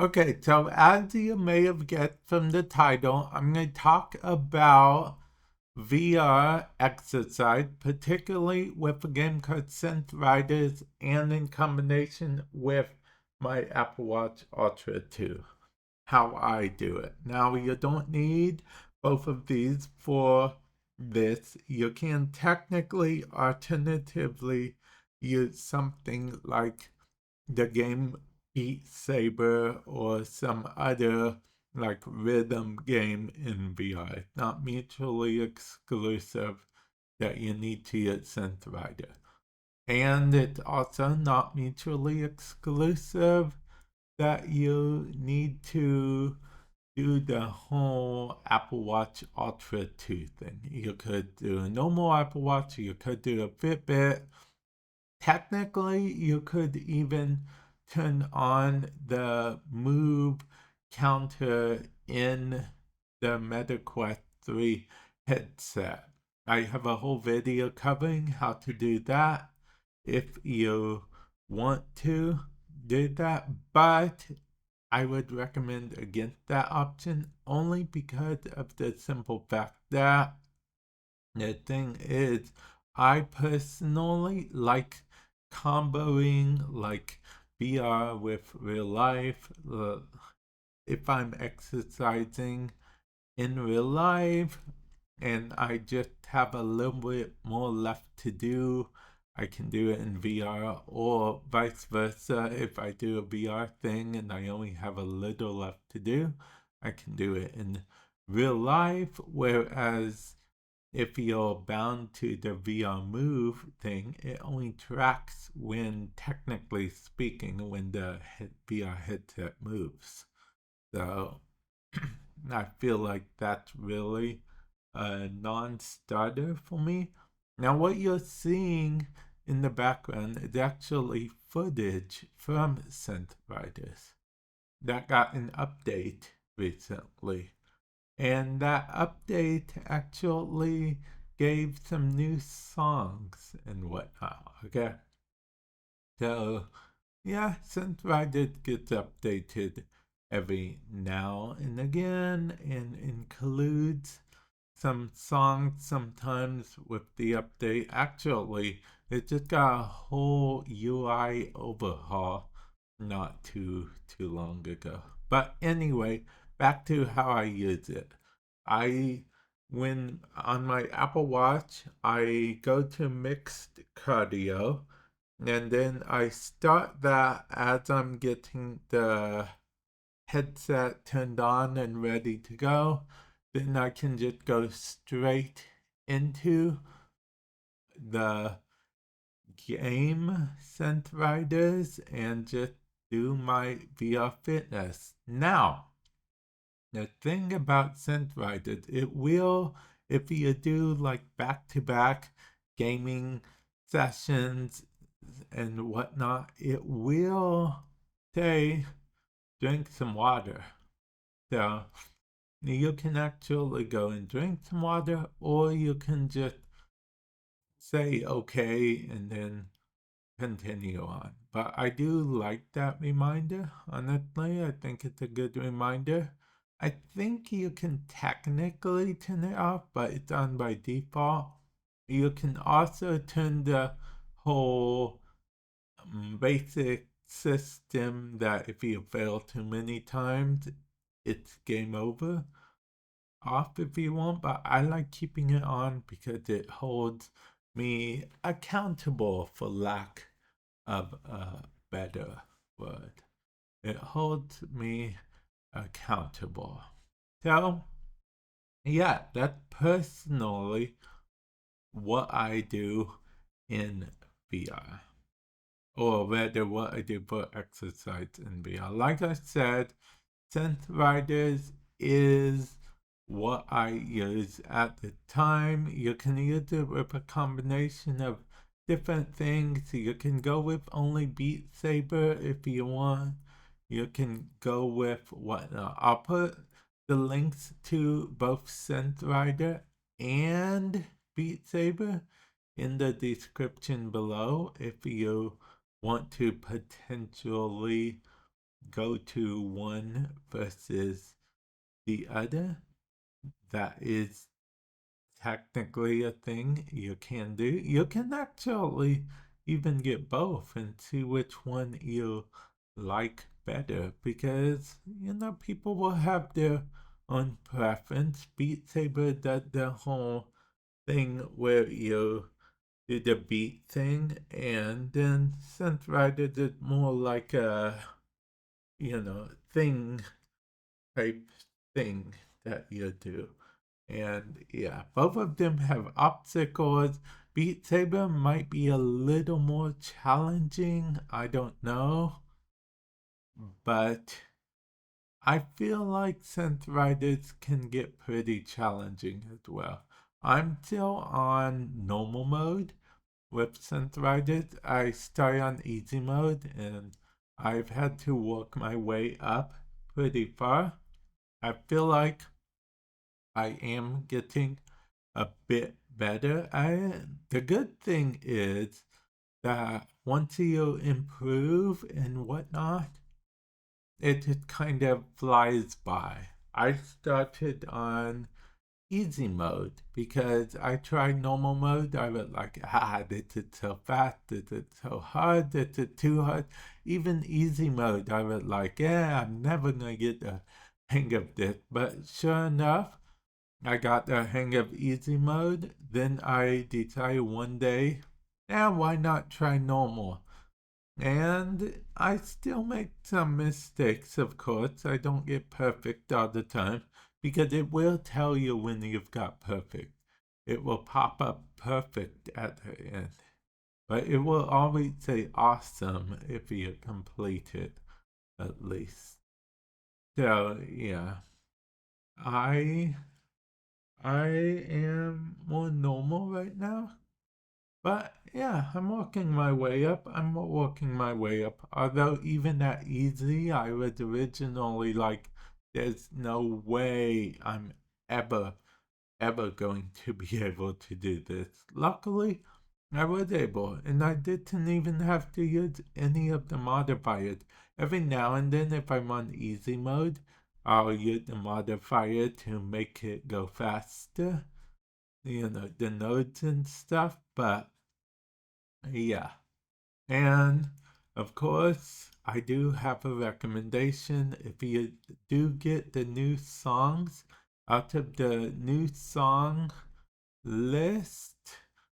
Okay, so as you may have guessed from the title, I'm going to talk about VR exercise, particularly with a game called Synth Riders and in combination with my Apple Watch Ultra 2. How I do it. Now, you don't need both of these for this. You can technically, alternatively, use something like the game Beat Saber or some other like rhythm game in VR. It's not mutually exclusive that you need to use Synth Rider. And it's also not mutually exclusive that you need to do the whole Apple Watch Ultra 2 thing. You could do a normal Apple Watch, you could do a Fitbit. Technically, you could even turn on the move counter in the MetaQuest 3 headset. I have a whole video covering how to do that if you want to do that, but I would recommend against that option only because of the simple fact that the thing is, I personally like comboing like VR with real life. If I'm exercising in real life and I just have a little bit more left to do, I can do it in VR, or vice versa. If I do a VR thing and I only have a little left to do, I can do it in real life. Whereas if you're bound to the VR Move thing, it only tracks when, technically speaking, when the VR headset moves. So I feel like that's really a non-starter for me. Now, what you're seeing in the background is actually footage from Synth Riders that got an update recently. And that update actually gave some new songs and whatnot. Okay. So, yeah, Synth Riders gets updated every now and again and includes some songs sometimes with the update. Actually, it just got a whole UI overhaul not too long ago. But anyway, back to how I use it. I when on my Apple Watch, I go to mixed cardio and then I start that as I'm getting the headset turned on and ready to go. Then I can just go straight into the game Synth Riders and just do my VR fitness. Now, the thing about Synth Riders, it will, if you do like back to back gaming sessions and whatnot, it will say drink some water. So you can actually go and drink some water, or you can just say okay and then continue on. But I do like that reminder, honestly. I think it's a good reminder. I think you can technically turn it off, but it's on by default. You can also turn the whole basic system that if you fail too many times, it's game over off if you want, but I like keeping it on because it holds me accountable for lack of a better word. It holds me accountable. So, yeah, that's personally what I do in VR, or rather, what I do for exercise in VR. Like I said, Synth Riders is what I use at the time. You can use it with a combination of different things. You can go with only Beat Saber if you want. You can go with whatnot. I'll put the links to both Synth Rider and Beat Saber in the description below if you want to potentially go to one versus the other. That is technically a thing you can do. You can actually even get both and see which one you like better because, people will have their own preference. Beat Saber does the whole thing where you do the beat thing, and then Synth Rider did more like a, thing type thing that you do. And yeah, both of them have obstacles. Beat Saber might be a little more challenging. I don't know. But I feel like Synth Riders can get pretty challenging as well. I'm still on normal mode with Synth Riders. I start on easy mode and I've had to work my way up pretty far. I feel like I am getting a bit better at it. The good thing is that once you improve and whatnot, it just kind of flies by. I started on easy mode because I tried normal mode. I was like, this is so fast, this is so hard, this is too hard. Even easy mode, I was like, yeah, I'm never gonna get the hang of this. But sure enough, I got the hang of easy mode. Then I decided one day, why not try normal? And I still make some mistakes, of course. I don't get perfect all the time because it will tell you when you've got perfect. It will pop up perfect at the end. But it will always say awesome if you complete it, at least. So, yeah. I I am more normal right now. But yeah, I'm working my way up. I'm working my way up. Although even at easy, I was originally like, there's no way I'm ever, ever going to be able to do this. Luckily, I was able, and I didn't even have to use any of the modifiers. Every now and then, if I'm on easy mode, I'll use the modifier to make it go faster, the nodes and stuff, but yeah. And of course, I do have a recommendation. If you do get the new songs out of the new song list,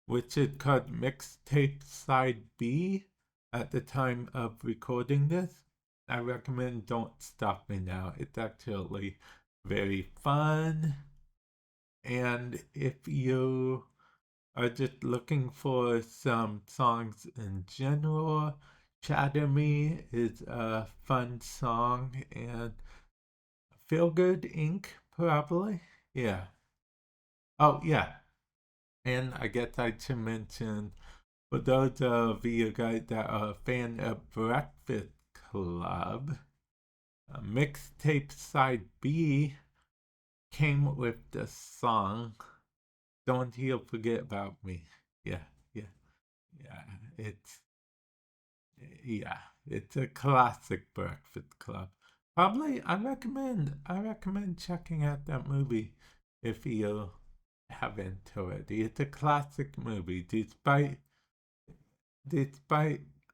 which is called Mixtape Side B at the time of recording this, I recommend Don't Stop Me Now. It's actually very fun. And if you are just looking for some songs in general, Chatter Me is a fun song, and Feel Good Inc. probably. Yeah. Oh, yeah. And I guess I should mention for those of you guys that are a fan of Breakfast Club, Mixtape Side B came with the song Don't You Forget About Me. Yeah, yeah, yeah. Yeah, it's a classic Breakfast Club. Probably, I recommend checking out that movie if you haven't already. It's a classic movie, despite.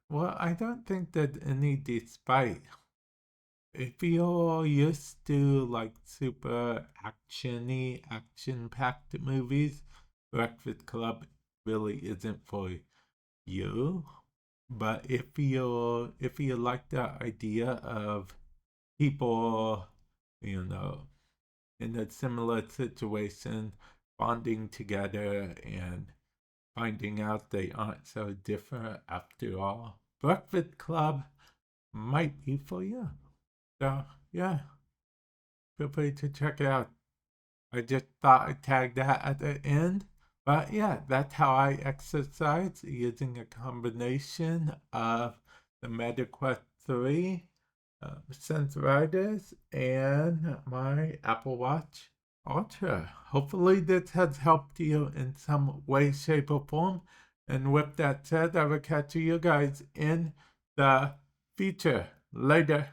Well, I don't think that any despite. If you're used to like super actiony, action-packed movies, Breakfast Club really isn't for you. But if you like the idea of people, you know, in a similar situation, bonding together and finding out they aren't so different after all, Breakfast Club might be for you. So yeah, feel free to check it out. I just thought I'd tag that at the end. But yeah, that's how I exercise using a combination of the MetaQuest 3, Sense Riders, and my Apple Watch Ultra. Hopefully, this has helped you in some way, shape, or form. And with that said, I will catch you guys in the future. Later.